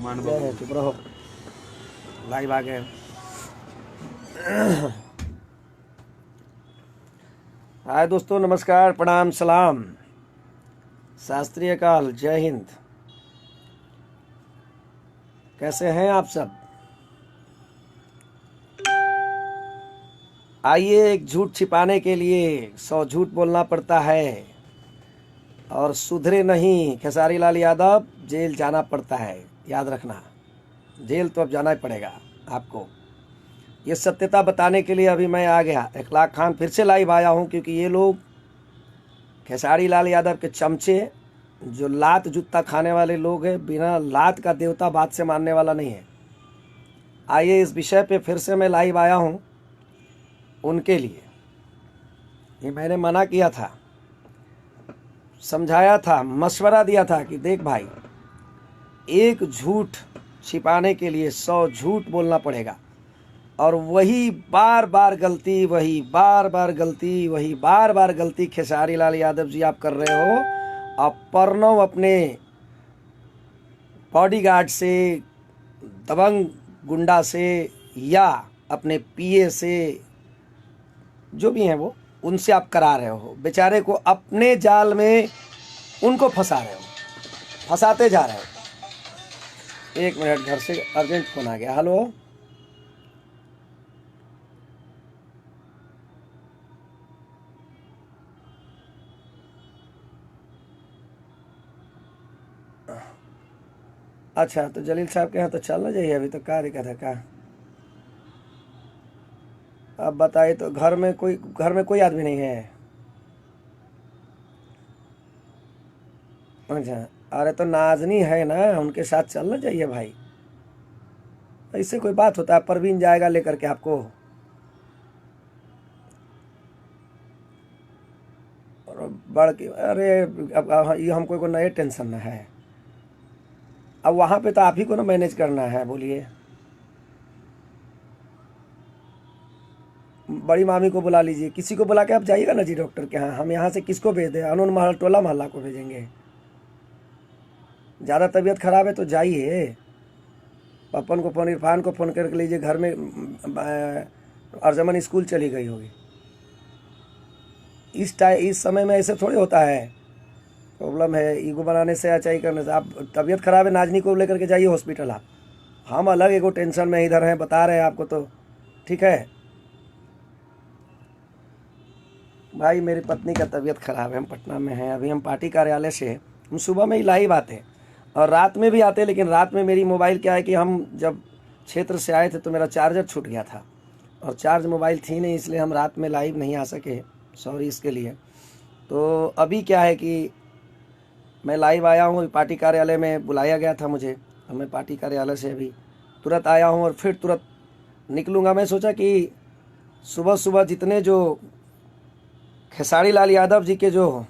जय है, चुप रहो। लाइव आ गए। हाय दोस्तों, नमस्कार, प्रणाम, सलाम, शास्त्रीय काल, जय हिंद। कैसे हैं आप सब? आइए, एक झूठ छिपाने के लिए 100 झूठ बोलना पड़ता है, और सुधरे नहीं खेसारी लाल यादव, जेल जाना पड़ता है। याद रखना, जेल तो अब जाना ही पड़ेगा आपको। ये सत्यता बताने के लिए अभी मैं आ गया। इखलाक खान फिर से लाइव आया हूँ, क्योंकि ये लोग खेसारी लाल यादव के चमचे, जो लात जूता खाने वाले लोग हैं, बिना लात का देवता बात से मानने वाला नहीं है। आइए, इस विषय पे फिर से मैं लाइव आया हूँ उनके लिए। ये मैंने मना किया था, समझाया था, मशवरा दिया था कि देख भाई, एक झूठ छिपाने के लिए 100 झूठ बोलना पड़ेगा, और वही बार बार गलती, वही बार बार गलती, वही बार बार गलती खेसारी लाल यादव जी आप कर रहे हो। आप परनव अपने बॉडीगार्ड से, दबंग गुंडा से, या अपने पीए से, जो भी हैं वो, उनसे आप करा रहे हो। बेचारे को अपने जाल में उनको फंसा रहे हो, फंसाते जा रहे हो। एक मिनट, घर से अर्जेंट फोन आ गया। हेलो, अच्छा, तो जलील साहब के यहाँ तो चलना चाहिए। अभी तो क्या दिक्कत है? क्या अब बताइए, तो घर में कोई आदमी नहीं है? अच्छा, अरे तो नाजनी है ना, उनके साथ चलना चाहिए भाई। ऐसे कोई बात होता है? परवीन जाएगा लेकर के आपको, और बढ़ के, अरे अब ये हमको को नए टेंशन ना है। अब वहाँ पे तो आप ही को ना मैनेज करना है। बोलिए, बड़ी मामी को बुला लीजिए, किसी को बुला के आप जाइएगा ना जी डॉक्टर के यहाँ। हम यहाँ से किसको भेज दें? अनून महल टोला मोहल्ला को भेजेंगे? ज़्यादा तबीयत खराब है तो जाइए, पपन को फ़ोन, इरफान को फ़ोन करके लीजिए। घर में अर्जमन स्कूल चली गई होगी। इस समय में ऐसे थोड़ी होता है। प्रॉब्लम है ईगो बनाने से, अचाई करने से। आप तबीयत खराब है, नाजनी को लेकर के जाइए हॉस्पिटल। आप, हम अलग एगो टेंशन में इधर हैं, बता रहे हैं आपको, तो ठीक है भाई। मेरी पत्नी का तबीयत खराब है, हम पटना में हैं। अभी हम पार्टी कार्यालय से, हम सुबह में ही लाइव आते हैं और रात में भी आते हैं, लेकिन रात में मेरी मोबाइल क्या है कि हम जब क्षेत्र से आए थे तो मेरा चार्जर छूट गया था, और चार्ज मोबाइल थी नहीं, इसलिए हम रात में लाइव नहीं आ सके। सॉरी इसके लिए। तो अभी क्या है कि मैं लाइव आया हूँ। पार्टी कार्यालय में बुलाया गया था मुझे, और मैं पार्टी कार्यालय से अभी तुरंत आया हूँ और फिर तुरंत निकलूँगा। मैं सोचा कि सुबह सुबह जितने जो खेसारी लाल यादव जी के जो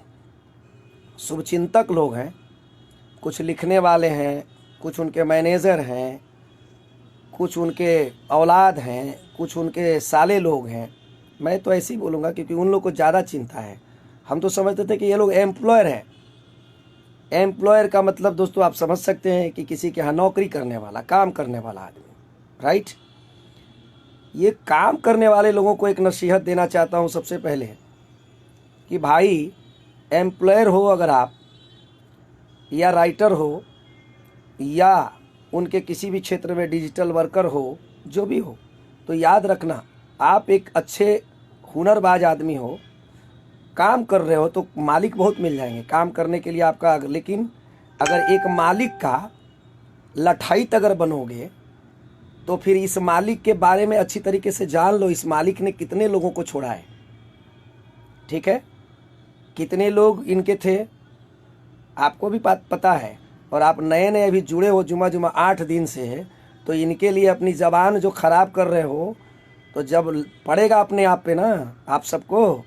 शुभचिंतक लोग हैं, कुछ लिखने वाले हैं, कुछ उनके मैनेजर हैं, कुछ उनके औलाद हैं, कुछ उनके साले लोग हैं। मैं तो ऐसे ही बोलूँगा, क्योंकि उन लोग को ज़्यादा चिंता है। हम तो समझते थे कि ये लोग एम्प्लॉयर हैं। एम्प्लॉयर का मतलब दोस्तों आप समझ सकते हैं कि किसी के यहाँ नौकरी करने वाला, काम करने वाला आदमी, राइट। ये काम करने वाले लोगों को एक नसीहत देना चाहता हूँ सबसे पहले, कि भाई, एम्प्लॉयर हो अगर आप, या राइटर हो, या उनके किसी भी क्षेत्र में डिजिटल वर्कर हो, जो भी हो, तो याद रखना, आप एक अच्छे हुनरबाज आदमी हो, काम कर रहे हो तो मालिक बहुत मिल जाएंगे काम करने के लिए आपका। लेकिन अगर एक मालिक का लठाइत अगर बनोगे, तो फिर इस मालिक के बारे में अच्छी तरीके से जान लो। इस मालिक ने कितने लोगों को छोड़ा है, ठीक है? कितने लोग इनके थे आपको भी पता है, और आप नए नए अभी जुड़े हो जुमा 8 दिन से, तो इनके लिए अपनी ज़बान जो ख़राब कर रहे हो, तो जब पड़ेगा अपने आप पे ना आप सबको,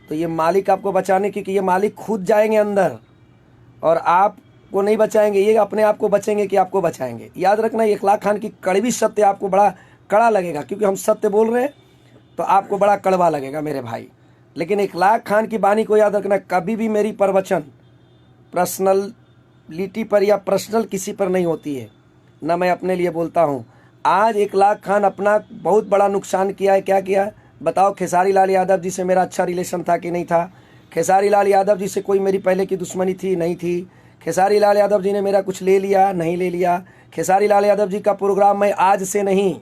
तो ये मालिक आपको बचाने, क्योंकि ये मालिक खुद जाएंगे अंदर और आपको नहीं बचाएंगे, ये अपने आप को बचेंगे कि आपको बचाएंगे। याद रखना, ये इखलाक खान की कड़वी सत्य आपको बड़ा कड़ा लगेगा, क्योंकि हम सत्य बोल रहे हैं तो आपको बड़ा कड़वा लगेगा मेरे भाई। लेकिन इखलाक खान की बानी को याद रखना, कभी भी मेरी प्रवचन पर्सनलिटी पर या पर्सनल किसी पर नहीं होती है। ना मैं अपने लिए बोलता हूँ। आज इकलाक खान अपना बहुत बड़ा नुकसान किया है। क्या किया बताओ? खेसारी लाल यादव जी से मेरा अच्छा रिलेशन था कि नहीं था? खेसारी लाल यादव जी से कोई मेरी पहले की दुश्मनी थी? नहीं थी। खेसारी लाल यादव जी ने मेरा कुछ ले लिया? नहीं ले लिया। खेसारी लाल यादव जी का प्रोग्राम मैं आज से नहीं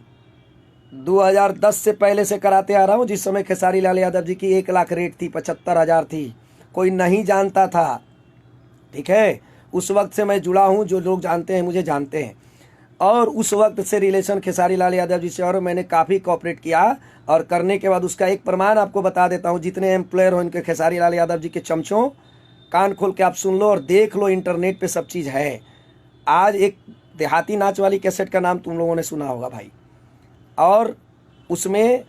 2010 से पहले से कराते आ रहा हूँ, जिस समय खेसारी लाल यादव जी की 1 लाख रेट थी, 75,000 थी, कोई नहीं जानता था। ठीक है, उस वक्त से मैं जुड़ा हूँ, जो लोग जानते हैं मुझे जानते हैं। और उस वक्त से रिलेशन खेसारी लाल यादव जी से और मैंने काफ़ी कोऑपरेट किया। और करने के बाद उसका एक प्रमाण आपको बता देता हूँ। जितने एम्प्लॉयर हो इनके खेसारी लाल यादव जी के चमचों, कान खोल के आप सुन लो और देख लो, इंटरनेट पे सब चीज़ है। आज एक देहाती नाच वाली कैसेट का नाम तुम लोगों ने सुना होगा भाई, और उसमें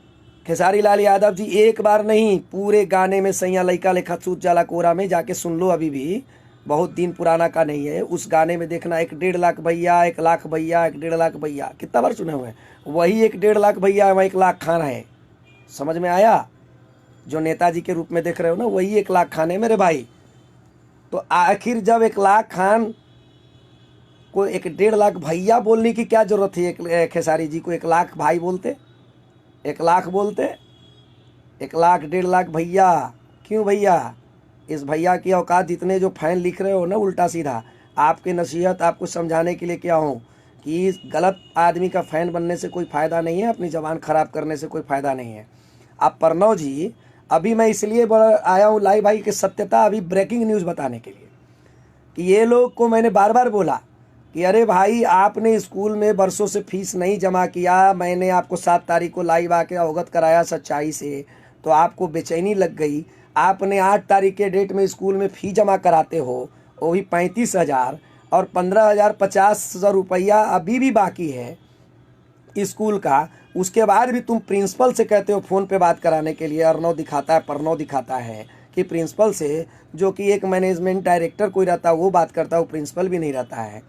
खेसारी लाल यादव जी एक बार नहीं, पूरे गाने में सैया लइका लेखा सूत जाला कोरा में जाके सुन लो, अभी भी बहुत दिन पुराना का नहीं है। उस गाने में देखना 1.5 लाख भैया, 1 लाख भैया, 1.5 लाख भैया, कितना बार सुने हुए हैं? वही 1.5 लाख भैया, वह 1 लाख खान है। समझ में आया? जो नेताजी के रूप में देख रहे हो ना, वही 1 लाख खान है मेरे भाई। तो आखिर जब 1 लाख खान को 1.5 लाख भैया बोलने की क्या जरूरत थी? खेसारी जी को 1 लाख भाई बोलते, 1 लाख बोलते, 1 लाख 1.5 लाख भैया क्यों भैया? इस भैया की औकात जितने जो फैन लिख रहे हो ना उल्टा सीधा, आपके नसीहत आपको समझाने के लिए क्या हो कि इस गलत आदमी का फ़ैन बनने से कोई फ़ायदा नहीं है, अपनी ज़बान ख़राब करने से कोई फ़ायदा नहीं है। अब प्रणव जी, अभी मैं इसलिए आया हूँ लाइव भाई कि सत्यता अभी ब्रेकिंग न्यूज़ बताने के लिए कि ये लोग को मैंने बार बार बोला कि अरे भाई आपने स्कूल में बरसों से फीस नहीं जमा किया, मैंने आपको 7 तारीख को लाइव आके अवगत कराया सच्चाई से, तो आपको बेचैनी लग गई। आपने 8 तारीख के डेट में स्कूल में फ़ी जमा कराते हो, वो भी 35,000, और 15,000 50,000 रुपया अभी भी बाकी है स्कूल का। उसके बाद भी तुम प्रिंसिपल से कहते हो फ़ोन पे बात कराने के लिए, अर्नव दिखाता है, परनव दिखाता है कि प्रिंसिपल से, जो कि एक मैनेजमेंट डायरेक्टर कोई रहता है वो बात करता है, वो प्रिंसिपल भी नहीं रहता है।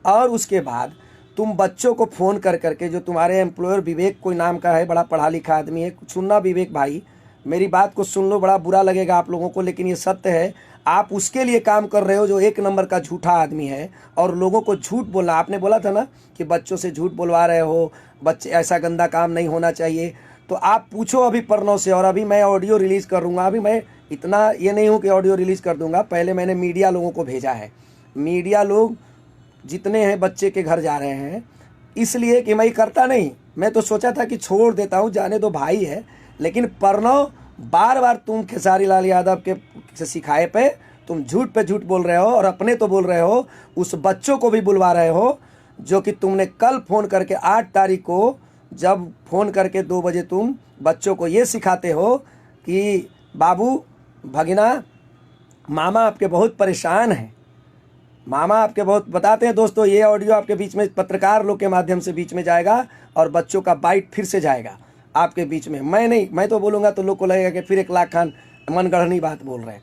और उसके बाद तुम बच्चों को फ़ोन कर करके, जो तुम्हारे एम्प्लॉयर विवेक कोई नाम का है, बड़ा पढ़ा लिखा आदमी है, सुनना विवेक भाई, मेरी बात को सुन लो, बड़ा बुरा लगेगा आप लोगों को लेकिन ये सत्य है। आप उसके लिए काम कर रहे हो जो 1 नंबर का झूठा आदमी है, और लोगों को झूठ बोलना, आपने बोला था ना कि बच्चों से झूठ बोलवा रहे हो, बच्चे ऐसा गंदा काम नहीं होना चाहिए। तो आप पूछो अभी प्रणव से, और अभी मैं ऑडियो रिलीज़ करूँगा। अभी मैं इतना ये नहीं हूँ कि ऑडियो रिलीज़ कर दूँगा, पहले मैंने मीडिया लोगों को भेजा है। मीडिया लोग जितने हैं बच्चे के घर जा रहे हैं, इसलिए कि मैं करता नहीं, मैं तो सोचा था कि छोड़ देता हूँ, जाने दो भाई है। लेकिन प्रणव, बार बार तुम खेसारी लाल यादव के से सिखाए पे तुम झूठ पे झूठ बोल रहे हो, और अपने तो बोल रहे हो, उस बच्चों को भी बुलवा रहे हो, जो कि तुमने कल फ़ोन करके 8 तारीख को जब फ़ोन करके 2 बजे तुम बच्चों को ये सिखाते हो कि बाबू भगिना, मामा आपके बहुत परेशान हैं, मामा आपके बहुत बताते हैं। दोस्तों, ये ऑडियो आपके बीच में पत्रकार लोग के माध्यम से बीच में जाएगा, और बच्चों का बाइट फिर से जाएगा आपके बीच में। मैं नहीं, मैं तो बोलूँगा तो लोग को लगेगा कि फिर 1 लाख खान मनगढ़नी बात बोल रहे हैं।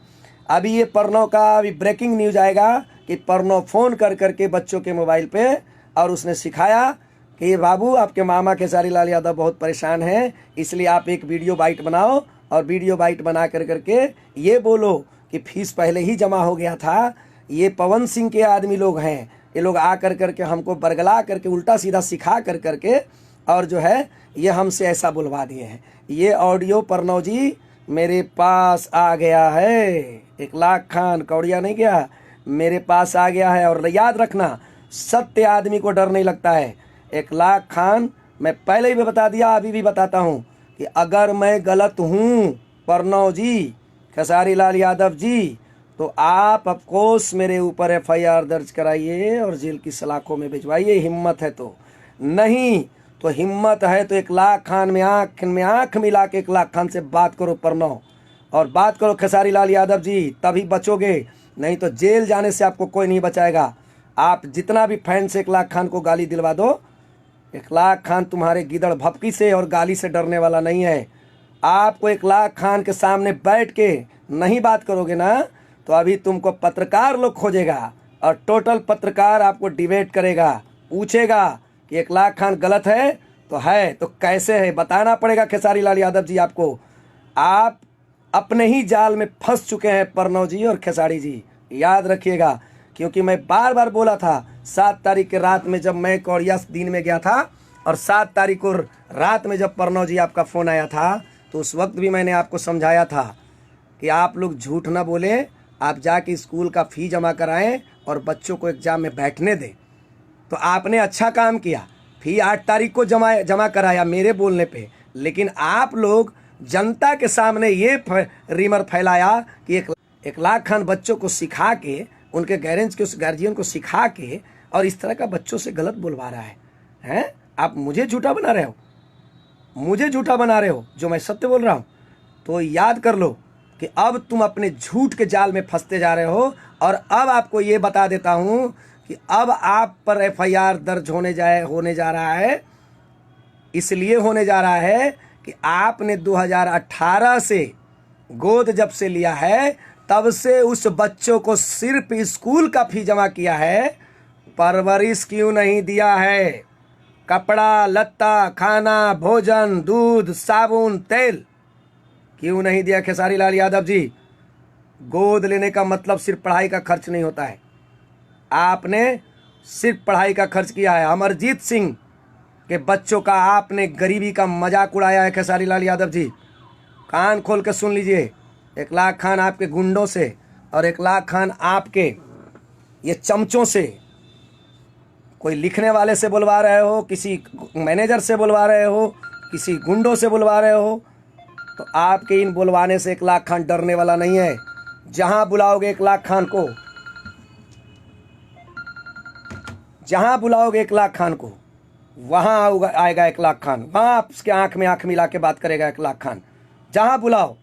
अभी ये प्रणव का अभी ब्रेकिंग न्यूज़ आएगा कि प्रणव फ़ोन कर करके बच्चों के मोबाइल पे, और उसने सिखाया कि बाबू आपके मामा खेसारी लाल यादव बहुत परेशान हैं, इसलिए आप एक वीडियो बाइट बनाओ, और वीडियो बाइट बना कर करके ये बोलो कि फीस पहले ही जमा हो गया था। ये पवन सिंह के आदमी लोग हैं, ये लोग आ कर करके हमको बरगला करके उल्टा सीधा सिखा कर करके, और जो है ये हमसे ऐसा बुलवा दिए हैं। ये ऑडियो प्रणव जी मेरे पास आ गया है, 1 लाख खान कौड़िया नहीं गया, मेरे पास आ गया है। और याद रखना, सत्य आदमी को डर नहीं लगता है। 1 लाख खान, मैं पहले भी बता दिया, अभी भी बताता हूँ कि अगर मैं गलत हूँ प्रणव जी, खेसारी लाल यादव जी, तो आप अफकोर्स मेरे ऊपर FIR दर्ज कराइए और जेल की सलाखों में भिजवाइए, हिम्मत है तो। नहीं तो हिम्मत है तो 1 लाख खान में आँख मिला के 1 लाख खान से बात करो प्रणव, और बात करो खेसारी लाल यादव जी, तभी बचोगे, नहीं तो जेल जाने से आपको कोई नहीं बचाएगा। आप जितना भी फैन से 1 लाख खान को गाली दिलवा दो, 1 लाख खान तुम्हारे गिदड़ भपकी से और गाली से डरने वाला नहीं है। आपको 1 लाख खान के सामने बैठ के नहीं बात करोगे ना, तो अभी तुमको पत्रकार लोग खोजेगा, और टोटल पत्रकार आपको डिबेट करेगा, पूछेगा कि 1 लाख खान गलत है तो कैसे है, बताना पड़ेगा खेसारी लाल यादव जी आपको। आप अपने ही जाल में फंस चुके हैं प्रणव जी और खेसारी जी, याद रखिएगा। क्योंकि मैं बार बार बोला था 7 तारीख के रात में जब मैं कौड़िया दिन में गया था और 7 तारीख को रात में जब प्रणव जी आपका फ़ोन आया था तो उस वक्त भी मैंने आपको समझाया था कि आप लोग झूठ ना बोलें, आप जाके स्कूल का फ़ी जमा कराएं और बच्चों को एग्ज़ाम में बैठने दें। तो आपने अच्छा काम किया, फ़ी 8 तारीख को जमा कराया मेरे बोलने पे, लेकिन आप लोग जनता के सामने ये रीमर फैलाया कि एक लाख खान बच्चों को सिखा के, उनके गार्जियन को सिखा के और इस तरह का बच्चों से गलत बोलवा रहा है। हैं? आप मुझे झूठा बना रहे हो, मुझे झूठा बना रहे हो जो मैं सत्य बोल रहा हूँ। तो याद कर लो कि अब तुम अपने झूठ के जाल में फंसते जा रहे हो। और अब आपको ये बता देता हूँ कि अब आप पर FIR दर्ज होने जा रहा है। इसलिए होने जा रहा है कि आपने 2018 से गोद जब से लिया है तब से उस बच्चों को सिर्फ स्कूल का फी जमा किया है, परवरिश क्यों नहीं दिया है? कपड़ा लत्ता, खाना, भोजन, दूध, साबुन, तेल क्यों नहीं दिया? खेसारी लाल यादव जी, गोद लेने का मतलब सिर्फ पढ़ाई का खर्च नहीं होता है। आपने सिर्फ पढ़ाई का खर्च किया है। अमरजीत सिंह के बच्चों का आपने गरीबी का मजाक उड़ाया है। खेसारी लाल यादव जी, कान खोल के सुन लीजिए। 1 लाख खान आपके गुंडों से और 1 लाख खान आपके ये चमचों से, कोई लिखने वाले से बुलवा रहे हो, किसी मैनेजर से बुलवा रहे हो, किसी गुंडों से बुलवा रहे हो, तो आपके इन बुलवाने से 1 लाख खान डरने वाला नहीं है। जहां बुलाओगे 1 लाख खान को, जहां बुलाओगे 1 लाख खान को, वहां आएगा 1 लाख खान। वहां आपके आंख में आंख मिला के बात करेगा 1 लाख खान। जहां बुलाओ,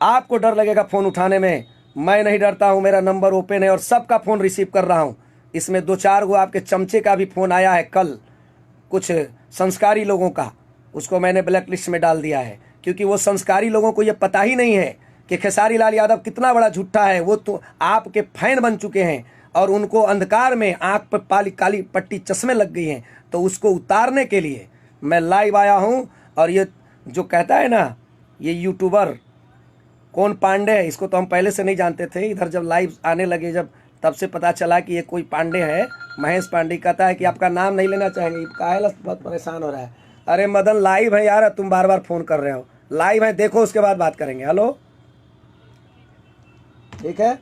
आपको डर लगेगा फ़ोन उठाने में। मैं नहीं डरता हूं, मेरा नंबर ओपन है और सबका फ़ोन रिसीव कर रहा हूं। इसमें 2-4 गो आपके चमचे का भी फ़ोन आया है कल, कुछ संस्कारी लोगों का, उसको मैंने ब्लैक लिस्ट में डाल दिया है, क्योंकि वो संस्कारी लोगों को ये पता ही नहीं है कि खेसारी लाल यादव कितना बड़ा झूठा है। वो तो आपके फैन बन चुके हैं और उनको अंधकार में आंख पर काली पट्टी चश्मे लग गई हैं। तो उसको उतारने के लिए मैं लाइव आया हूँ। और ये जो कहता है ना, ये यूट्यूबर कौन पांडे है, इसको तो हम पहले से नहीं जानते थे। इधर जब लाइव आने लगे जब, तब से पता चला कि ये कोई पांडे है, महेश पांडे। कहता है कि आपका नाम नहीं लेना चाहेंगे। काहे बहुत परेशान हो रहा है। अरे मदन, लाइव है यार, तुम बार बार फ़ोन कर रहे हो। लाइव है, देखो, उसके बाद बात करेंगे। हेलो, ठीक है।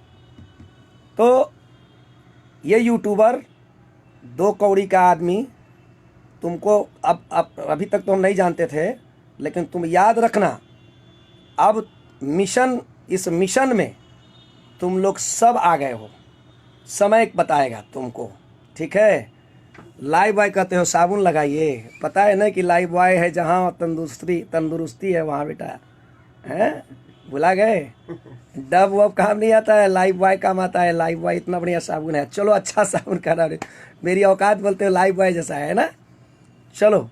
तो ये यूट्यूबर 2 कौड़ी का आदमी, तुमको अब अभी तक तो हम नहीं जानते थे, लेकिन तुम याद रखना, अब इस मिशन में तुम लोग सब आ गए हो। समय बताएगा तुमको, ठीक है। लाइव बॉय कहते हो, साबुन लगाइए। पता है ना कि लाइव बॉय है जहाँ तंदुरुस्ती है वहाँ बेटा, हैं? भुला गए? डब वब काम नहीं आता है, लाइव बॉय काम आता है। लाइव बॉय इतना बढ़िया साबुन है। चलो, अच्छा साबुन का नाम, मेरी औकात बोलते हो लाइव बॉय जैसा है ना। चलो,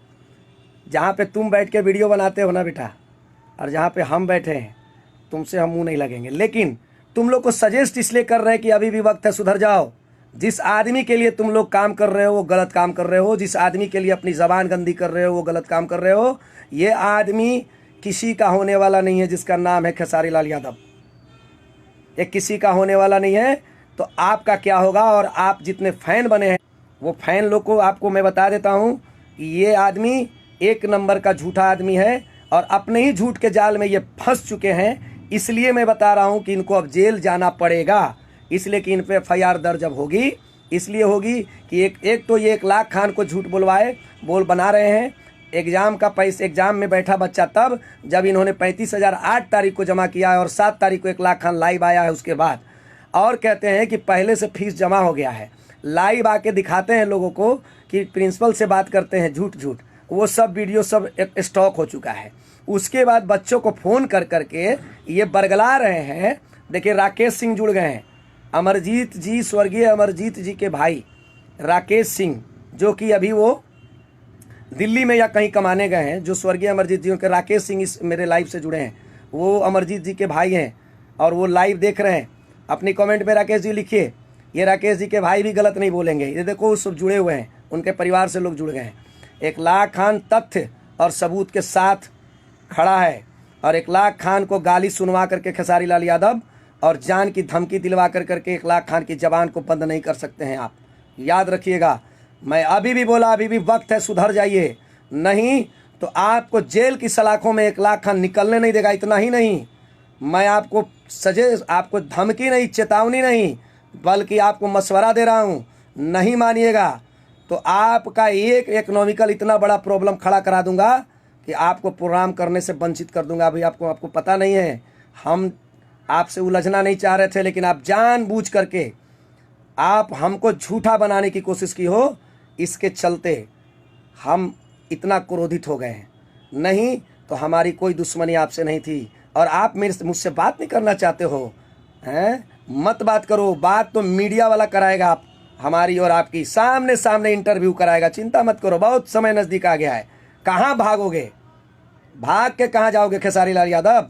जहाँ पे तुम बैठ के वीडियो बनाते हो ना बेटा, और जहाँ पे हम बैठे हैं, तुमसे हम मुँह नहीं लगेंगे। लेकिन तुम लोग को सजेस्ट इसलिए कर रहे हैं कि अभी भी वक्त है, सुधर जाओ। जिस आदमी के लिए तुम लोग काम कर रहे हो वो गलत काम कर रहे हो। जिस आदमी के लिए अपनी ज़बान गंदी कर रहे हो वो गलत काम कर रहे हो। ये आदमी किसी का होने वाला नहीं है जिसका नाम है खेसारी लाल यादव। ये किसी का होने वाला नहीं है। तो आपका क्या होगा? और आप जितने फ़ैन बने हैं, वो फ़ैन लोग को आपको मैं बता देता हूँ कि ये आदमी 1 नंबर का झूठा आदमी है और अपने ही झूठ के जाल में ये फंस चुके हैं। इसलिए मैं बता रहा हूँ कि इनको अब जेल जाना पड़ेगा। इसलिए कि इन पे FIR दर्ज जब होगी, इसलिए होगी कि एक तो ये 1 लाख खान को झूठ बोल बना रहे हैं। एग्ज़ाम का पैसे, एग्ज़ाम में बैठा बच्चा तब जब इन्होंने 35,000 8 तारीख को जमा किया है और 7 तारीख को 1 लाख खान लाइव आया है उसके बाद, और कहते हैं कि पहले से फीस जमा हो गया है। लाइव आके दिखाते हैं लोगों को कि प्रिंसिपल से बात करते हैं, झूठ। वो सब वीडियो सब स्टॉक हो चुका है। उसके बाद बच्चों को फ़ोन कर करके ये बरगला रहे हैं। देखिए, राकेश सिंह जुड़ गए हैं। अमरजीत जी, स्वर्गीय अमरजीत जी के भाई राकेश सिंह, जो कि अभी वो दिल्ली में या कहीं कमाने गए हैं, जो स्वर्गीय अमरजीत जी के राकेश सिंह इस मेरे लाइव से जुड़े हैं, वो अमरजीत जी के भाई हैं और वो लाइव देख रहे हैं। अपनी कमेंट में राकेश जी लिखिए, ये राकेश जी के भाई भी गलत नहीं बोलेंगे। ये देखो, वो सब जुड़े हुए हैं, उनके परिवार से लोग जुड़ गए हैं। 1 लाख खान तथ्य और सबूत के साथ खड़ा है और 1 लाख खान को गाली सुनवा करके खेसारी लाल यादव और जान की धमकी दिलवा करके 1 लाख खान की जबान को बंद नहीं कर सकते हैं आप। याद रखिएगा, मैं अभी भी बोला, अभी भी वक्त है, सुधर जाइए, नहीं तो आपको जेल की सलाखों में 1 लाख खान निकलने नहीं देगा। इतना ही नहीं, मैं आपको आपको धमकी नहीं, चेतावनी नहीं, बल्कि आपको मशवरा दे रहा हूँ, नहीं मानिएगा तो आपका एक इकोनॉमिकल इतना बड़ा प्रॉब्लम खड़ा करा दूंगा कि आपको प्रोग्राम करने से वंचित कर दूंगा। अभी आपको पता नहीं है, हम आपसे उलझना नहीं चाह रहे थे, लेकिन आप जानबूझ करके आप हमको झूठा बनाने की कोशिश की हो, इसके चलते हम इतना क्रोधित हो गए हैं। नहीं तो हमारी कोई दुश्मनी आपसे नहीं थी, और आप मुझसे बात नहीं करना चाहते हो हैं, मत बात करो। बात तो मीडिया वाला कराएगा, आप हमारी और आपकी सामने सामने इंटरव्यू कराएगा, चिंता मत करो, बहुत समय नज़दीक आ गया है। कहाँ भागोगे, भाग के कहाँ जाओगे खेसारी लाल यादव?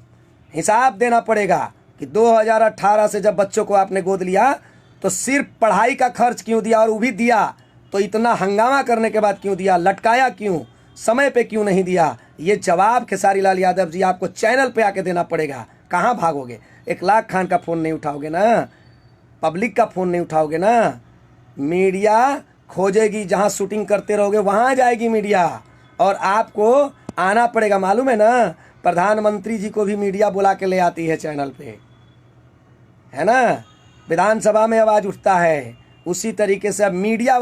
हिसाब देना पड़ेगा कि 2018 से जब बच्चों को आपने गोद लिया तो सिर्फ पढ़ाई का खर्च क्यों दिया, और वो भी दिया तो इतना हंगामा करने के बाद क्यों दिया, लटकाया क्यों, समय पे क्यों नहीं दिया? ये जवाब खेसारी लाल यादव जी आपको चैनल पे आके देना पड़ेगा। कहाँ भागोगे? 1 लाख खान का फ़ोन नहीं उठाओगे ना, पब्लिक का फ़ोन नहीं उठाओगे ना, मीडिया खोजेगी, जहाँ शूटिंग करते रहोगे वहाँ जाएगी मीडिया, और आपको आना पड़ेगा। मालूम है ना, प्रधानमंत्री जी को भी मीडिया बुला के ले आती है चैनल पे, है ना, विधानसभा में आवाज़ उठता है। उसी तरीके से अब मीडिया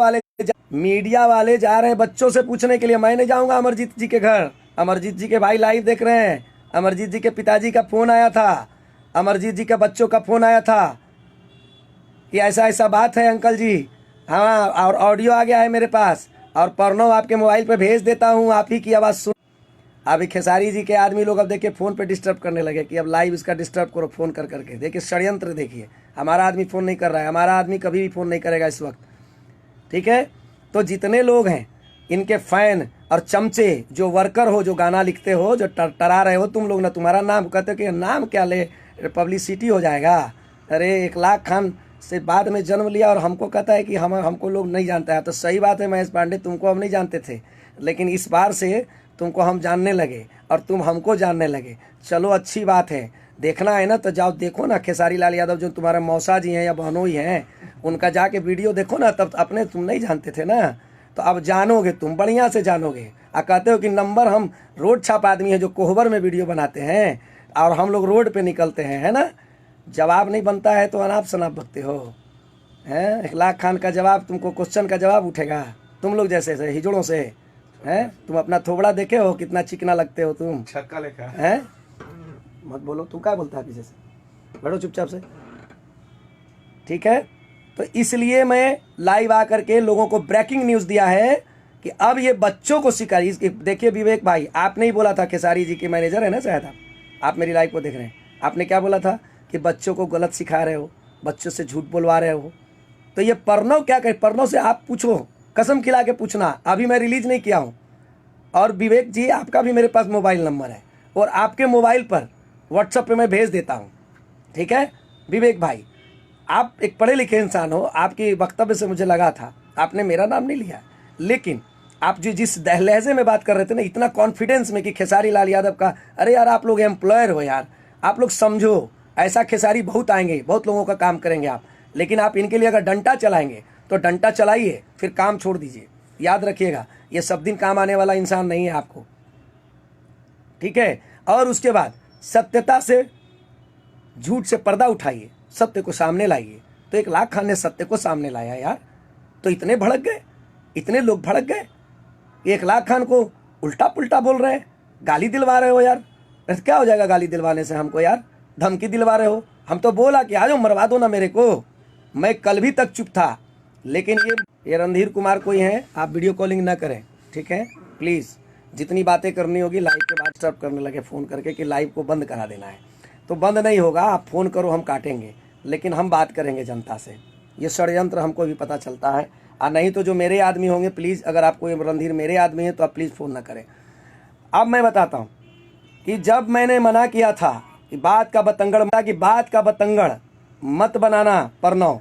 वाले जा रहे हैं बच्चों से पूछने के लिए। मैं नहीं जाऊंगा अमरजीत जी के घर, अमरजीत जी के भाई लाइव देख रहे हैं, अमरजीत जी के पिताजी का फ़ोन आया था, अमरजीत जी के बच्चों का फ़ोन आया था कि ऐसा ऐसा बात है अंकल जी, हाँ, और ऑडियो आ गया है मेरे पास, और प्रणव आपके मोबाइल पे भेज देता हूँ, आप ही की आवाज़ सुन। अभी खेसारी जी के आदमी लोग अब देखिए फ़ोन पे डिस्टर्ब करने लगे कि अब लाइव इसका डिस्टर्ब करो फ़ोन कर करके। देखिए षड्यंत्र, देखिए हमारा आदमी फ़ोन नहीं कर रहा है, हमारा आदमी कभी भी फ़ोन नहीं करेगा इस वक्त, ठीक है। तो जितने लोग हैं इनके फ़ैन और चमचे, जो वर्कर हो, जो गाना लिखते हो, जो टरा रहे हो तुम लोग ना, तुम्हारा नाम कहते हो कि नाम क्या ले, पब्लिसिटी हो जाएगा। अरे 1 लाख खान से बाद में जन्म लिया और हमको कहता है कि हमको लोग नहीं जानता है। तो सही बात है महेश पांडे, तुमको हम नहीं जानते थे, लेकिन इस बार से तुमको हम जानने लगे और तुम हमको जानने लगे। चलो अच्छी बात है, देखना है ना तो जाओ देखो ना, खेसारी लाल यादव जो तुम्हारे मौसा जी हैं या बहनोई हैं, उनका जाके वीडियो देखो ना। तब अपने तुम नहीं जानते थे ना, तो अब जानोगे, तुम बढ़िया से जानोगे। कहते हो कि नंबर, हम रोड छाप आदमी हैं जो कोहबर में वीडियो बनाते हैं और हम लोग रोड पे निकलते हैं, है ना। जवाब नहीं बनता है तो अनाप शनाप बकते हो, हैं। 1 लाख खान का जवाब, तुमको क्वेश्चन का जवाब उठेगा तुम लोग जैसे हिजड़ों से, हैं। तुम अपना थोबड़ा देखे हो कितना चिकना लगते हो तुम, छक्का लेखा हैं। मत बोलो, तू क्या बोलता है पीछे से, बैठो चुपचाप से, ठीक है। तो इसलिए मैं लाइव आकर के लोगों को ब्रेकिंग न्यूज़ दिया है कि अब ये बच्चों को शिकारी। देखिए विवेक भाई, आपने ही बोला था, खेसारी जी के मैनेजर है ना शायद आप मेरी लाइव को देख रहे हैं, आपने क्या बोला था कि बच्चों को गलत सिखा रहे हो, बच्चों से झूठ बोलवा रहे हो। तो ये प्रणव क्या कहे, प्रणव से आप पूछो, कसम खिला के पूछना, अभी मैं रिलीज नहीं किया हूँ। और विवेक जी, आपका भी मेरे पास मोबाइल नंबर है और आपके मोबाइल पर व्हाट्सएप पे मैं भेज देता हूँ, ठीक है। विवेक भाई, आप एक पढ़े लिखे इंसान हो, आपकी वक्तव्य से मुझे लगा था, आपने मेरा नाम नहीं लिया, लेकिन आप जो जिस लहजे में बात कर रहे थे ना, इतना कॉन्फिडेंस में कि खेसारी लाल यादव का, अरे यार आप लोग एम्प्लॉयर हो यार, आप लोग समझो, ऐसा खेसारी बहुत आएंगे, बहुत लोगों का काम करेंगे आप, लेकिन आप इनके लिए अगर डंडा चलाएंगे तो डंडा चलाइए, फिर काम छोड़ दीजिए। याद रखिएगा, ये सब दिन काम आने वाला इंसान नहीं है आपको, ठीक है। और उसके बाद सत्यता से, झूठ से पर्दा उठाइए, सत्य को सामने लाइए। तो 1 लाख खान ने सत्य को सामने लाया यार, तो इतने भड़क गए, इतने लोग भड़क गए, 1 लाख खान को उल्टा पुल्टा बोल रहे हैं, गाली दिलवा रहे हो यार। क्या हो जाएगा गाली दिलवाने से हमको यार, धमकी दिलवा रहे हो। हम तो बोला कि आ जाओ मरवा दो ना मेरे को, मैं कल भी तक चुप था, लेकिन ये रणधीर कुमार कोई हैं, आप वीडियो कॉलिंग ना करें, ठीक है प्लीज़। जितनी बातें करनी होगी लाइव के बाद डिस्टर्ब करने लगे फ़ोन करके कि लाइव को बंद करा देना है, तो बंद नहीं होगा, आप फ़ोन करो, हम काटेंगे, लेकिन हम बात करेंगे जनता से। ये षड्यंत्र हमको भी पता चलता है, और नहीं तो जो मेरे आदमी होंगे, प्लीज़, अगर आपको ये रणधीर मेरे आदमी है तो आप प्लीज़ फ़ोन ना करें। अब मैं बताता हूँ कि जब मैंने मना किया था कि बात का बतंगड़ मत बनाना प्रणव,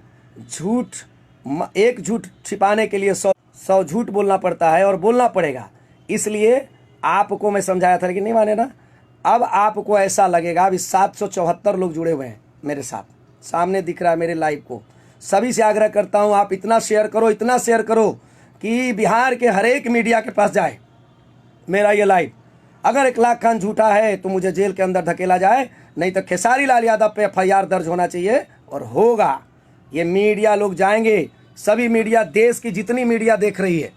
एक झूठ छिपाने के लिए 100 झूठ बोलना पड़ता है, और बोलना पड़ेगा। इसलिए आपको मैं समझाया था, लेकिन नहीं माने ना। अब आपको ऐसा लगेगा, अभी 774 लोग जुड़े हुए हैं मेरे साथ, सामने दिख रहा है मेरे लाइव को, सभी से आग्रह करता हूँ, आप इतना शेयर करो, इतना शेयर करो कि बिहार के हर एक मीडिया के पास जाए मेरा ये लाइव। अगर इकलाक खान झूठा है तो मुझे जेल के अंदर धकेला जाए, नहीं तो खेसारी लाल यादव पे FIR दर्ज होना चाहिए और होगा। ये मीडिया लोग जाएंगे, सभी मीडिया, देश की जितनी मीडिया देख रही है,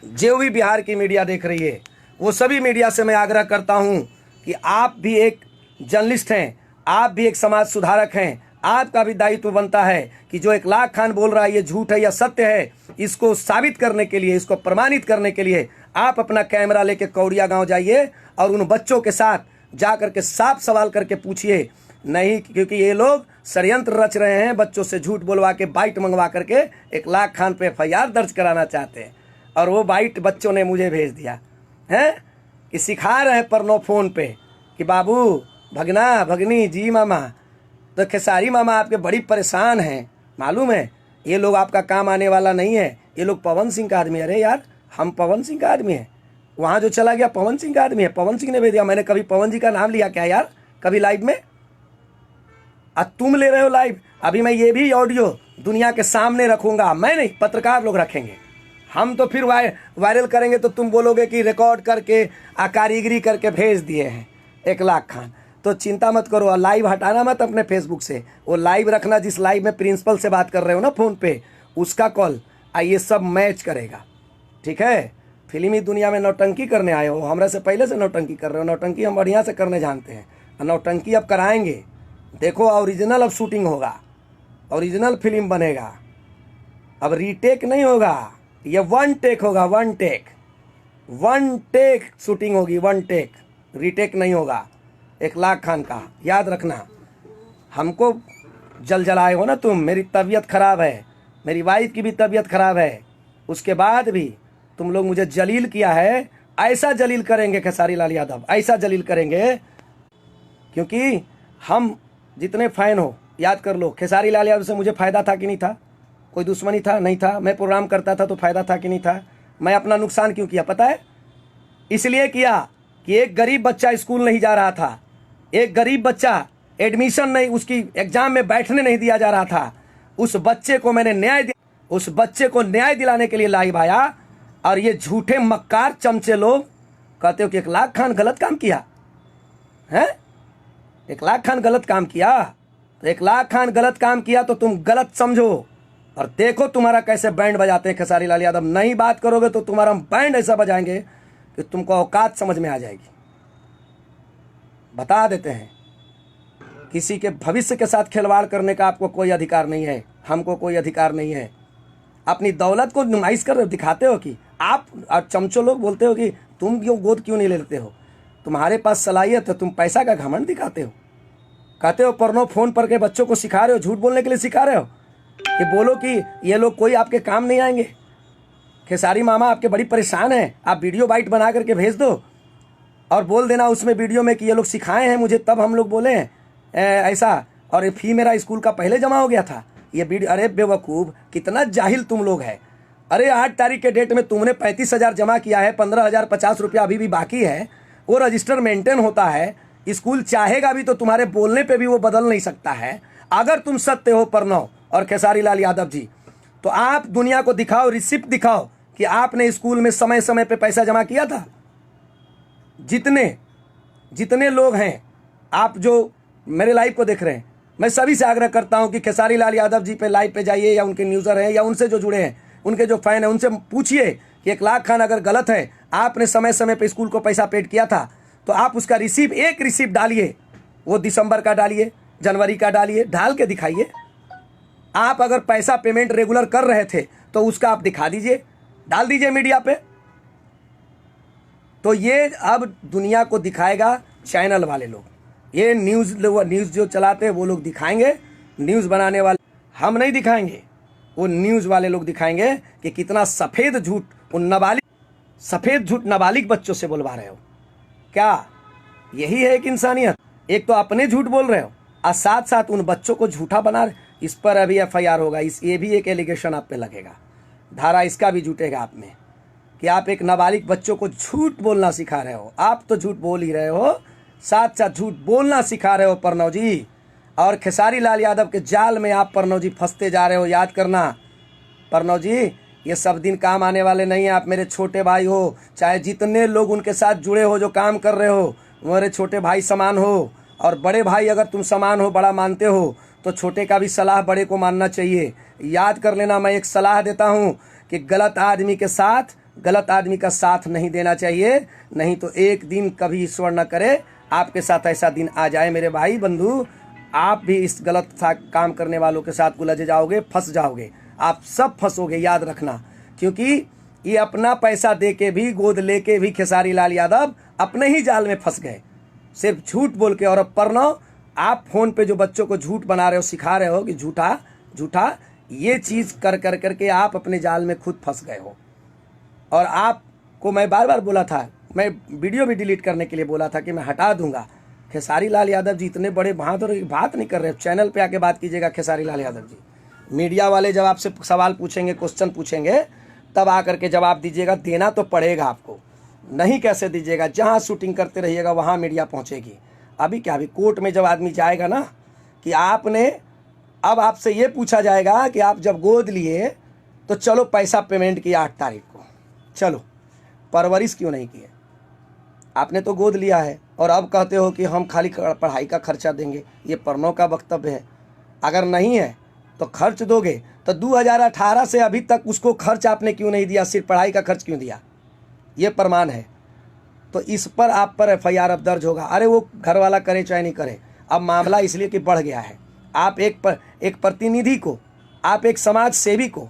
जो भी बिहार की मीडिया देख रही है, वो सभी मीडिया से मैं आग्रह करता हूँ कि आप भी एक जर्नलिस्ट हैं, आप भी एक समाज सुधारक हैं, आपका भी दायित्व बनता है कि जो इकलाक खान बोल रहा है ये झूठ है या सत्य है, इसको साबित करने के लिए, इसको प्रमाणित करने के लिए आप अपना कैमरा लेके कौड़िया गांव जाइए और उन बच्चों के साथ जा करके साफ सवाल करके पूछिए। नहीं, क्योंकि ये लोग षड्यंत्र रच रहे हैं, बच्चों से झूठ बोलवा के बाइट मंगवा करके इकलाक खान पे FIR दर्ज कराना चाहते हैं। और वो बाइट बच्चों ने मुझे भेज दिया है कि सिखा रहे हैं परनो फ़ोन पे कि बाबू, भगना, भगनी, जी मामा। तो खेसारी मामा आपके बड़ी परेशान हैं, मालूम है। ये लोग आपका काम आने वाला नहीं है, ये लोग पवन सिंह का आदमी है। अरे यार, हम पवन सिंह का आदमी है, वहाँ जो चला गया पवन सिंह का आदमी है, पवन सिंह ने भेज दिया। मैंने कभी पवन जी का नाम लिया क्या यार, कभी लाइव में? आज तुम ले रहे हो लाइव। अभी मैं ये भी ऑडियो दुनिया के सामने रखूंगा, मैं नहीं, पत्रकार लोग रखेंगे। हम तो फिर वायरल करेंगे तो तुम बोलोगे कि रिकॉर्ड करके कारीगरी करके भेज दिए हैं इकलाक खान। तो चिंता मत करो, लाइव हटाना मत अपने फेसबुक से, वो लाइव रखना जिस लाइव में प्रिंसिपल से बात कर रहे हो ना फ़ोन पे, उसका कॉल ये सब मैच करेगा, ठीक है। फिल्मी दुनिया में नौटंकी करने आए हो, हमरा से पहले से नौटंकी कर रहे हो। नौटंकी हम बढ़िया से करने जानते हैं, नौटंकी अब कराएंगे। देखो, ओरिजिनल अब शूटिंग होगा, ओरिजिनल फिल्म बनेगा, अब रीटेक नहीं होगा, ये 1 टेक होगा, 1 टेक शूटिंग होगी, 1 टेक, रीटेक नहीं होगा। इकलाक खान का याद रखना। हमको जलाए हो ना तुम, मेरी तबीयत ख़राब है, मेरी वाइफ की भी तबीयत ख़राब है, उसके बाद भी तुम लोग मुझे जलील किया है। ऐसा जलील करेंगे खेसारी लाल यादव, ऐसा जलील करेंगे, क्योंकि हम जितने फ़ैन हो, याद कर लो, खेसारी लाल यादव से मुझे फ़ायदा था कि नहीं था? कोई दुश्मनी था? नहीं था। मैं प्रोग्राम करता था तो फ़ायदा था कि नहीं था? मैं अपना नुकसान क्यों किया पता है? इसलिए किया कि एक गरीब बच्चा स्कूल नहीं जा रहा था, एक गरीब बच्चा एडमिशन नहीं, उसकी एग्ज़ाम में बैठने नहीं दिया जा रहा था, उस बच्चे को मैंने उस बच्चे को न्याय दिलाने के लिए लाइव आया। और ये झूठे मक्कार चमचे लोग कहते हो कि इकलाक खान गलत काम किया है, इकलाक खान गलत काम किया। तो इकलाक खान गलत काम किया तो तुम गलत समझो, और देखो तुम्हारा कैसे बैंड बजाते हैं खेसारी लाल यादव। नहीं बात करोगे तो तुम्हारा बैंड ऐसा बजाएंगे कि तुमको औकात समझ में आ जाएगी। बता देते हैं, किसी के भविष्य के साथ खिलवाड़ करने का आपको कोई अधिकार नहीं है, हमको कोई अधिकार नहीं है। अपनी दौलत को नुमाइश कर दिखाते हो कि आप, और चमचो लोग बोलते हो कि तुम गोद क्यों नहीं लेते हो, तुम्हारे पास सलाहियत है, तुम पैसा का घमंड दिखाते हो। कहते हो परनो फ़ोन पर के बच्चों को सिखा रहे हो, झूठ बोलने के लिए सिखा रहे हो कि बोलो कि ये लोग कोई आपके काम नहीं आएंगे। खेसारी मामा आपके बड़ी परेशान हैं, आप वीडियो बाइट बना करके भेज दो और बोल देना उसमें वीडियो में कि ये लोग सिखाए हैं मुझे, तब हम लोग बोले हैं ऐसा, और ये फी मेरा स्कूल का पहले जमा हो गया था ये वीडियो। अरे बेवकूफ़, कितना जाहिल तुम लोग हैं। अरे 8 तारीख के डेट में तुमने 35,000 जमा किया है, 15,050 रुपया अभी भी बाकी है, वो रजिस्टर मेंटेन होता है। स्कूल चाहेगा भी तो तुम्हारे बोलने पे भी वो बदल नहीं सकता है। अगर तुम सत्य हो प्रणव और खेसारी लाल यादव जी, तो आप दुनिया को दिखाओ, रिसिप्ट दिखाओ कि आपने स्कूल में समय समय पे पैसा जमा किया था। जितने लोग हैं, आप जो मेरे लाइव को देख रहे हैं, मैं सभी से आग्रह करता हूं कि खेसारी लाल यादव जी पे लाइव पे जाइए, या उनके न्यूज़र हैं या उनसे जो जुड़े हैं, उनके जो फैन हैं, उनसे पूछिए कि इकलाक खान अगर गलत है, आपने समय समय पे स्कूल को पैसा पेड किया था, तो आप उसका एक रिसिप्ट डालिए, वो दिसंबर का डालिए, जनवरी का डालिए, डाल के दिखाइए। आप अगर पैसा पेमेंट रेगुलर कर रहे थे तो उसका आप दिखा दीजिए, डाल दीजिए मीडिया पे। तो ये अब दुनिया को दिखाएगा चैनल वाले लोग, ये न्यूज़ जो चलाते हैं वो लोग दिखाएंगे, न्यूज़ बनाने वाले हम नहीं दिखाएंगे, वो न्यूज़ वाले लोग दिखाएंगे कि कितना सफ़ेद झूठ नाबालिग बच्चों से बोलवा रहे हो। क्या यही है एक इंसानियत? एक तो अपने झूठ बोल रहे हो और साथ साथ उन बच्चों को झूठा बना रहे। इस पर अभी FIR होगा, ये भी एक एलिगेशन आप पे लगेगा, धारा इसका भी जुटेगा आप में कि आप एक नाबालिग बच्चों को झूठ बोलना सिखा रहे हो। आप तो झूठ बोल ही रहे हो, साथ साथ झूठ बोलना सिखा रहे हो प्रणव जी। और खेसारी लाल यादव के जाल में आप प्रणव जी फंसते जा रहे हो। याद करना प्रणव जी, ये सब दिन काम आने वाले नहीं हैं। आप मेरे छोटे भाई हो, चाहे जितने लोग उनके साथ जुड़े हो, जो काम कर रहे हो, मेरे छोटे भाई समान हो। और बड़े भाई अगर तुम समान हो, बड़ा मानते हो, तो छोटे का भी सलाह बड़े को मानना चाहिए। याद कर लेना, मैं एक सलाह देता हूँ कि गलत आदमी के साथ, गलत आदमी का साथ नहीं देना चाहिए, नहीं तो एक दिन कभी ईश्वर न करे आपके साथ ऐसा दिन आ जाए मेरे भाई बंधु, आप भी इस गलत काम करने वालों के साथ उलझ जाओगे, फंस जाओगे, आप सब फंसोगे। याद रखना, क्योंकि ये अपना पैसा दे के भी, गोद लेके भी खेसारी लाल यादव अपने ही जाल में फंस गए, सिर्फ झूठ बोल के। और अब प्रणव, आप फोन पे जो बच्चों को झूठ बना रहे हो, सिखा रहे हो कि झूठा झूठा, ये चीज़ कर कर करके आप अपने जाल में खुद फंस गए हो। और आपको मैं बार बार बोला था, मैं वीडियो भी डिलीट करने के लिए बोला था कि मैं हटा दूंगा। खेसारी लाल यादव जी इतने बड़े बहादुर बात नहीं कर रहे, चैनल पे आके बात कीजिएगा खेसारी लाल यादव जी। मीडिया वाले जब आपसे सवाल पूछेंगे, क्वेश्चन पूछेंगे, तब आकर के जवाब दीजिएगा। देना तो पड़ेगा आपको, नहीं कैसे दीजिएगा? जहाँ शूटिंग करते रहिएगा वहाँ मीडिया पहुँचेगी। अभी क्या, अभी कोर्ट में जब आदमी जाएगा ना कि आपने, अब आपसे ये पूछा जाएगा कि आप जब गोद लिए तो चलो पैसा पेमेंट किया 8 तारीख को, चलो परवरिश क्यों नहीं किए? आपने तो गोद लिया है और अब कहते हो कि हम खाली पढ़ाई का खर्चा देंगे। ये प्रणव का वक्तव्य है। अगर नहीं है तो खर्च दोगे, तो 2018 से अभी तक उसको खर्च आपने क्यों नहीं दिया? सिर्फ पढ़ाई का खर्च क्यों दिया? ये प्रमाण है। तो इस पर आप पर FIR अब दर्ज होगा। अरे वो घर वाला करे चाहे नहीं करे, अब मामला इसलिए कि बढ़ गया है। आप एक प्रतिनिधि को, आप एक समाज सेवी को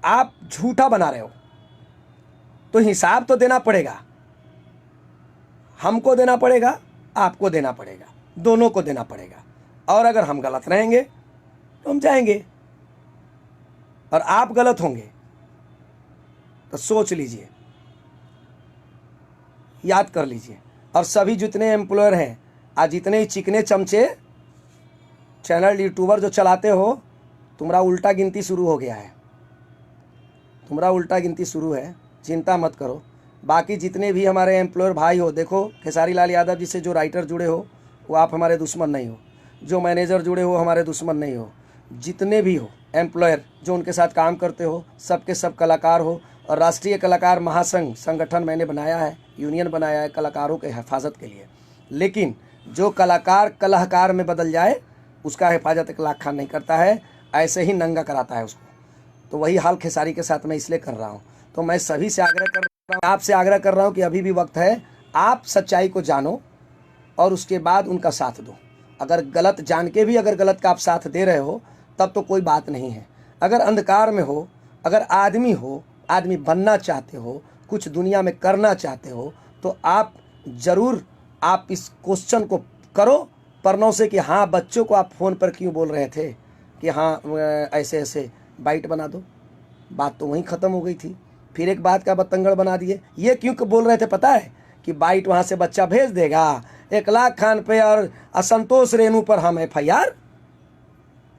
आप झूठा बना रहे हो, तो हिसाब तो देना पड़ेगा। हमको देना पड़ेगा, आपको देना पड़ेगा, दोनों को देना पड़ेगा। और अगर हम गलत रहेंगे तो हम जाएंगे, और आप गलत होंगे तो सोच लीजिए, याद कर लीजिए। और सभी जितने एम्प्लॉयर हैं, आज जितने ही चिकने चमचे चैनल यूट्यूबर जो चलाते हो, तुम्हारा उल्टा गिनती शुरू हो गया है, तुम्हारा उल्टा गिनती शुरू है। चिंता मत करो। बाकी जितने भी हमारे एम्प्लॉयर भाई हो, देखो खेसारी लाल यादव जी से जो राइटर जुड़े हो वो आप हमारे दुश्मन नहीं हो, जो मैनेजर जुड़े हो हमारे दुश्मन नहीं हो, जितने भी हो एम्प्लॉयर जो उनके साथ काम करते हो, सबके सब कलाकार हो। और राष्ट्रीय कलाकार महासंघ संगठन मैंने बनाया है, यूनियन बनाया है कलाकारों के हिफाजत के लिए। लेकिन जो कलाकार कलाकार में बदल जाए उसका हिफाजत इकलाक खान नहीं करता है, ऐसे ही नंगा कराता है उसको। तो वही हाल खेसारी के साथ मैं इसलिए कर रहा हूँ। तो मैं सभी से आग्रह कर रहा हूँ, आपसे आग्रह कर रहा हूँ कि अभी भी वक्त है, आप सच्चाई को जानो और उसके बाद उनका साथ दो। अगर गलत जान के भी अगर गलत का आप साथ दे रहे हो तब तो कोई बात नहीं है। अगर अंधकार में हो, अगर आदमी हो, आदमी बनना चाहते हो, कुछ दुनिया में करना चाहते हो, तो आप ज़रूर आप इस क्वेश्चन को करो प्रणव से कि हाँ, बच्चों को आप फ़ोन पर क्यों बोल रहे थे कि हाँ ऐसे ऐसे बाइट बना दो। बात तो वहीं ख़त्म हो गई थी, फिर एक बात का बतंगड़ बना दिए। ये क्यों बोल रहे थे पता है? कि बाइट वहाँ से बच्चा भेज देगा इकलाक खान पे और असंतोष रेणु पर हम FIR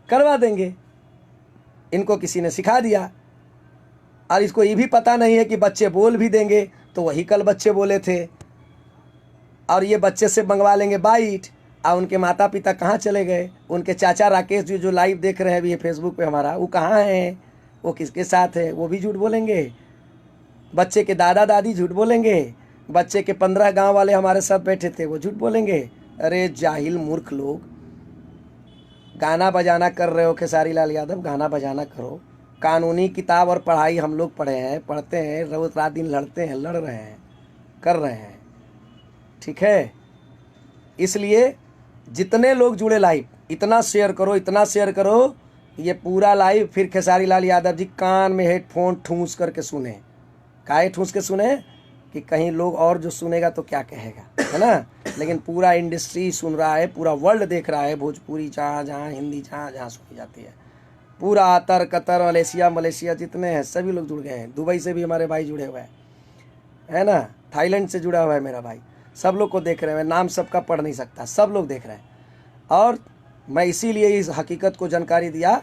करवा देंगे। इनको किसी ने सिखा दिया, और इसको ये भी पता नहीं है कि बच्चे बोल भी देंगे। तो वही कल बच्चे बोले थे, और ये बच्चे से मंगवा लेंगे बाइट। और उनके माता पिता कहाँ चले गए? उनके चाचा राकेश जी जो लाइव देख रहे हैं अभी फेसबुक पे हमारा, वो कहाँ हैं? वो किसके साथ है? वो भी झूठ बोलेंगे। बच्चे के दादा दादी झूठ बोलेंगे। बच्चे के 15 गांव वाले हमारे साथ बैठे थे, वो झूठ बोलेंगे। अरे जाहिल मूर्ख लोग, गाना बजाना कर रहे हो खेसारी लाल यादव, गाना बजाना करो। कानूनी किताब और पढ़ाई हम लोग पढ़े हैं, पढ़ते हैं, रोज रात दिन लड़ते हैं, लड़ रहे हैं, कर रहे हैं, ठीक है? इसलिए जितने लोग जुड़े लाइव, इतना शेयर करो, इतना शेयर करो, ये पूरा लाइव फिर खेसारी लाल यादव जी कान में हेडफोन ठूंस करके सुने। काहे ठूंस के सुने? कि कहीं लोग और जो सुनेगा तो क्या कहेगा, है ना? लेकिन पूरा इंडस्ट्री सुन रहा है, पूरा वर्ल्ड देख रहा है, भोजपुरी जहाँ जहाँ, हिंदी जहाँ जहाँ सुनी जाती है, पूरा अतर कतर मलेशिया जितने हैं सभी लोग जुड़ गए हैं। दुबई से भी हमारे भाई जुड़े हुए हैं, है ना? थाईलैंड से जुड़ा हुआ है मेरा भाई, सब लोग को देख रहे हैं। मैं नाम सबका पढ़ नहीं सकता, सब लोग देख रहे हैं। और मैं इसीलिए इस हकीकत को जानकारी दिया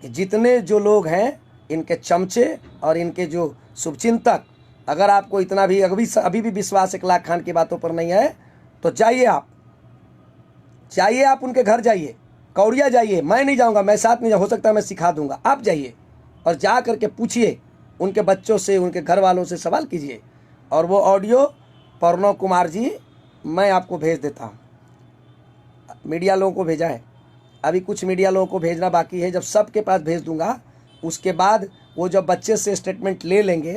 कि जितने जो लोग हैं, इनके चमचे और इनके जो शुभचिंतक, अगर आपको इतना भी अभी भी विश्वास इकलाक खान की बातों पर नहीं है तो जाइए आप उनके घर जाइए, कौड़िया जाइए, मैं नहीं जाऊँगा, मैं साथ नहीं, हो सकता है मैं सिखा दूँगा, आप जाइए और जा करके पूछिए उनके बच्चों से, उनके घर वालों से सवाल कीजिए। और वो ऑडियो प्रणव कुमार जी मैं आपको भेज देता हूँ। मीडिया लोगों को भेजा है, अभी कुछ मीडिया लोगों को भेजना बाकी है। जब सबके पास भेज दूंगा उसके बाद वो जब बच्चे से स्टेटमेंट ले लेंगे,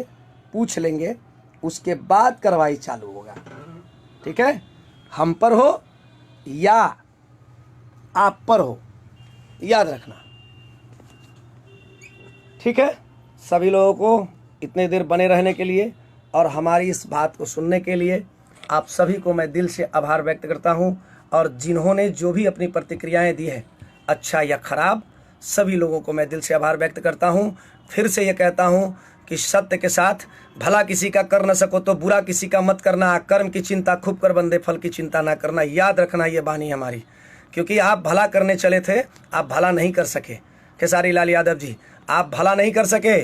पूछ लेंगे, उसके बाद कार्रवाई चालू होगा। ठीक है, हम पर हो या आप पर हो, याद रखना। ठीक है, सभी लोगों को इतने देर बने रहने के लिए और हमारी इस बात को सुनने के लिए आप सभी को मैं दिल से आभार व्यक्त करता हूं। और जिन्होंने जो भी अपनी प्रतिक्रियाएं दी है, अच्छा या खराब, सभी लोगों को मैं दिल से आभार व्यक्त करता हूं। फिर से ये कहता हूं कि सत्य के साथ, भला किसी का कर न सको तो बुरा किसी का मत करना, कर्म की चिंता खूब कर बंदे फल की चिंता ना करना। याद रखना ये बानी हमारी, क्योंकि आप भला करने चले थे, आप भला नहीं कर सके। खेसारी लाल यादव जी, आप भला नहीं कर सके,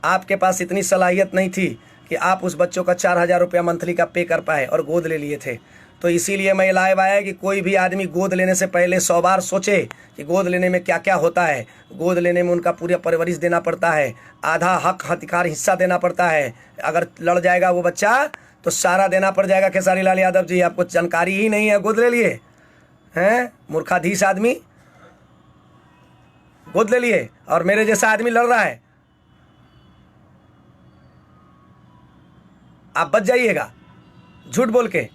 आपके पास इतनी सलाहियत नहीं थी कि आप उस बच्चों का 4,000 रुपया मंथली का पे कर पाए और गोद ले लिए थे। तो इसीलिए मैं लाइव आया कि कोई भी आदमी गोद लेने से पहले 100 बार सोचे कि गोद लेने में क्या क्या होता है। गोद लेने में उनका पूरा परवरिश देना पड़ता है, आधा हक अधिकार हिस्सा देना पड़ता है। अगर लड़ जाएगा वो बच्चा तो सारा देना पड़ जाएगा। खेसारी लाल यादव जी, आपको जानकारी ही नहीं है, गोद ले लिए हैं, मूर्खाधीश आदमी, गोद ले लिए और मेरे जैसा आदमी लड़ रहा है। आप बच जाइएगा झूठ बोल के।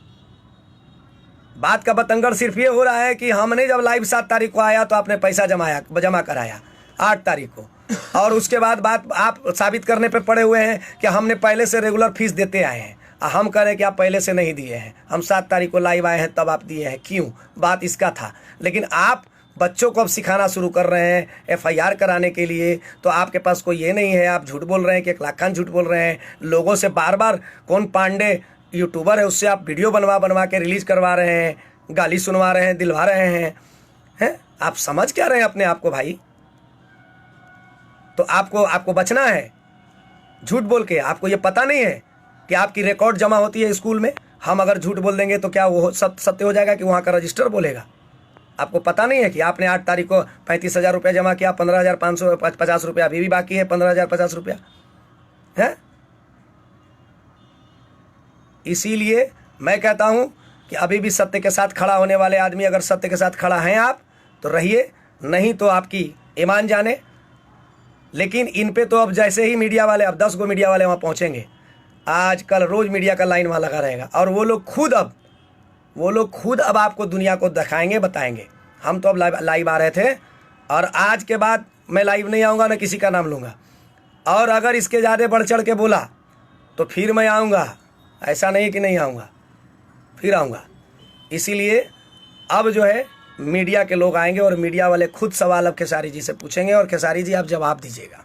बात का बतंगड़ सिर्फ ये हो रहा है कि हमने जब लाइव 7 तारीख को आया तो आपने पैसा जमा कराया 8 तारीख को, और उसके बाद बात आप साबित करने पे पड़े हुए हैं कि हमने पहले से रेगुलर फीस देते आए हैं। हम कह रहे हैं कि आप पहले से नहीं दिए हैं, हम 7 तारीख को लाइव आए हैं तब आप दिए हैं। क्यों? बात इसका था। लेकिन आप बच्चों को अब सिखाना शुरू कर रहे हैं FIR कराने के लिए, तो आपके पास कोई ये नहीं है, आप झूठ बोल रहे हैं कि 1 लाख खान झूठ बोल रहे हैं। लोगों से बार बार, कौन पांडे यूट्यूबर है उससे आप वीडियो बनवा के रिलीज करवा रहे हैं, गाली सुनवा रहे हैं, दिलवा रहे हैं। आप समझ क्या रहे हैं अपने आप को भाई? तो आपको बचना है झूठ बोल के। आपको ये पता नहीं है कि आपकी रिकॉर्ड जमा होती है स्कूल में। हम अगर झूठ बोल देंगे तो क्या वो सत्य हो जाएगा कि वहाँ का रजिस्टर बोलेगा? आपको पता नहीं है कि आपने 8 तारीख को 35,000 रुपया जमा किया, 15,550 रुपया अभी भी बाकी है, 15,050 रुपया है। इसीलिए मैं कहता हूं कि अभी भी सत्य के साथ खड़ा होने वाले आदमी, अगर सत्य के साथ खड़ा हैं आप तो रहिए, नहीं तो आपकी ईमान जाने। लेकिन इन पे तो अब जैसे ही मीडिया वाले, अब 10 गो मीडिया वाले वहाँ पहुँचेंगे, आज कल रोज़ मीडिया का लाइन वहाँ लगा रहेगा, और वो लोग खुद अब आपको दुनिया को दिखाएंगे, बताएंगे। हम तो अब लाइव आ रहे थे, और आज के बाद मैं लाइव नहीं आऊँगा, ना किसी का नाम लूँगा। और अगर इसके ज़्यादा बढ़ चढ़ के बोला तो फिर मैं आऊँगा, ऐसा नहीं कि नहीं आऊँगा, फिर आऊँगा। इसीलिए अब जो है मीडिया के लोग आएंगे और मीडिया वाले खुद सवाल अब खेसारी जी से पूछेंगे, और खेसारी जी आप जवाब दीजिएगा।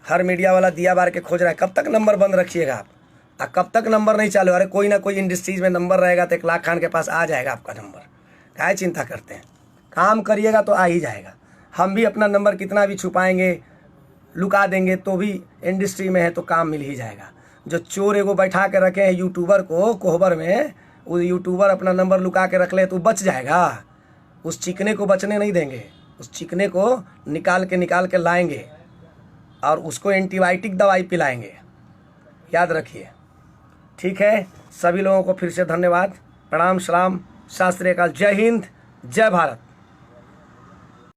हर मीडिया वाला दिया बार के खोज रहा है, कब तक नंबर बंद रखिएगा आप? कब तक नंबर नहीं चालू? अरे कोई ना कोई इंडस्ट्रीज में नंबर रहेगा तो 1 लाख खान के पास आ जाएगा आपका नंबर। काहे चिंता करते हैं? काम करिएगा तो आ ही जाएगा। हम भी अपना नंबर कितना भी छुपाएंगे, लुका देंगे, तो भी इंडस्ट्री में है तो काम मिल ही जाएगा। जो चोर एगो बैठा के रखे हैं यूट्यूबर को कोहबर में, वो यूट्यूबर अपना नंबर लुका के रख ले तो बच जाएगा। उस चिकने को बचने नहीं देंगे, उस चिकने को निकाल के लाएंगे और उसको एंटीबायोटिक दवाई पिलाएंगे। याद रखिए, ठीक है। सभी लोगों को फिर से धन्यवाद, प्रणाम, सलाम, सत श्री अकाल, जय हिंद, जय भारत।